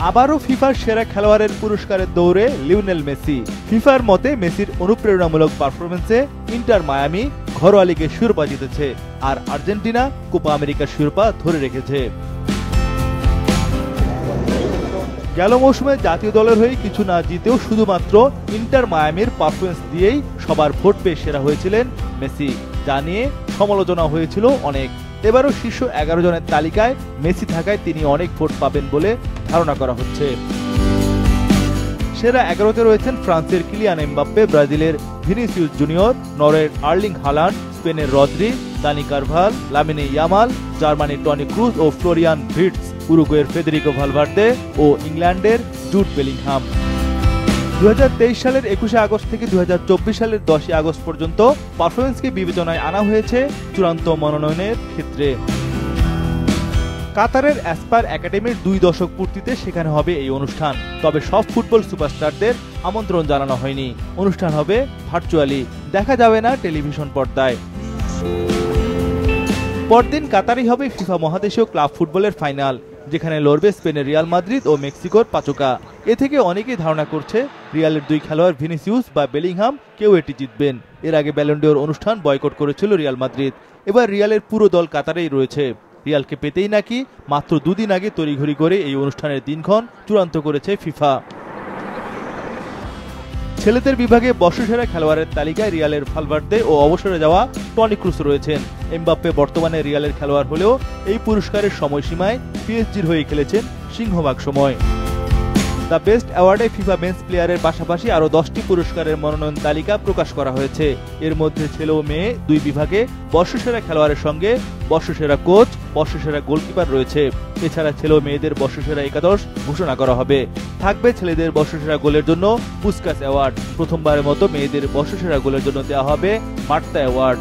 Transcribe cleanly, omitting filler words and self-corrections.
আবারও ফিফার সেরা খেলোয়াড়ের পুরস্কারের দৌড়ে লিওনেল মেসি। ফিফার মতে মেসির অনুপ্রেরণামূলক পারফরমেন্সে ইন্টার মায়ামি ঘরোয়া লিগের শিরোপা জিতেছে, আর আর্জেন্টিনা কোপা আমেরিকার শিরোপা ধরে রেখেছে। গেল মৌসুমে জাতীয় দলের হয়ে কিছু না জিতেও শুধুমাত্র ইন্টার মায়ামির পারফরমেন্স দিয়েই সবার ভোট পেয়ে সেরা হয়েছিলেন মেসি, যা নিয়ে সমালোচনা হয়েছিল অনেক। এবারও শীর্ষ 11 জনের তালিকায় মেসি থাকায় তিনি অনেক ভোট পাবেন বলে ধারণা করা হচ্ছে। সেরা 11তে রয়েছেন ফ্রান্সের কিলিয়ান এমবাপ্পে, ব্রাজিলের ভিনিসিয়াস জুনিয়র, নরওয়ের আর্লিং হালান্ড, স্পেনের রদ্রি, দানি কারভাল, লামিনে ইয়ামাল, জার্মানির টনি ক্রুজ ও ফ্লোরিয়ান ভির্টস, উরুগুয়ের ফেদেরিকো ভালভার্দে ও ইংল্যান্ডের জুড বেলিংহাম। 2023 সালের 21 আগস্ট থেকে 2024 সালের 10 আগস্ট পর্যন্ত পারফরমেন্সকে বিবেচনায় আনা হয়েছে চূড়ান্ত মনোনয়নের ক্ষেত্রে। কাতারের অ্যাসপার একাডেমির 2 দশক পূর্তিতে সেখানে হবে এই অনুষ্ঠান। তবে সব ফুটবল সুপারস্টারদের আমন্ত্রণ জানানো হয়নি। অনুষ্ঠান হবে ভার্চুয়ালি, দেখা যাবে না টেলিভিশন পর্দায়। পরদিন কাতারেই হবে ফিফা মহাদেশীয় ক্লাব ফুটবলের ফাইনাল, যেখানে লড়বে স্পেনের রিয়াল মাদ্রিদ ও মেক্সিকোর পাচোকা। এ থেকে অনেকেই ধারণা করছে রিয়ালের 2 খেলোয়াড় ভিনিসিয়াস বা বেলিংহাম কেউ এটি জিতবেন। এর আগে ব্যালন ডিওর অনুষ্ঠান বয়কট করেছিল রিয়াল মাদ্রিদ। এবার রিয়ালের পুরো দল কাতারেই রয়েছে। রিয়ালকে পেতেই নাকি মাত্র 2 দিন আগে তড়িঘড়ি করে এই অনুষ্ঠানের দিনক্ষণ চূড়ান্ত করেছে ফিফা। ছেলেদের বিভাগে বর্ষসেরা খেলোয়াড়ের তালিকায় রিয়ালের ভালভার্দে ও অবসরে যাওয়া টনি ক্রুজ রয়েছেন। এমবাপ্পে বর্তমানে রিয়ালের খেলোয়াড় হলেও এই পুরস্কারের সময়সীমায় পিএসজির হয়ে খেলেছেন সিংহভাগ সময়। দ্য বেস্ট অ্যাওয়ার্ডে ফিফা মেন্স প্লেয়ারের পাশাপাশি আরও 10টি পুরস্কারের মনোনয়ন তালিকা প্রকাশ করা হয়েছে। এর মধ্যে ছেলে ও মেয়ে 2 বিভাগে বর্ষসেরা খেলোয়াড়ের সঙ্গে বর্ষসেরা কোচ, বর্ষসেরা গোলকিপার রয়েছে। এছাড়া ছেলে ও মেয়েদের বর্ষসেরা একাদশ ঘোষণা করা হবে। থাকবে ছেলেদের বর্ষসেরা গোলের জন্য পুস্কাস অ্যাওয়ার্ড। প্রথমবারের মতো মেয়েদের বর্ষসেরা গোলের জন্য দেওয়া হবে মার্তা অ্যাওয়ার্ড।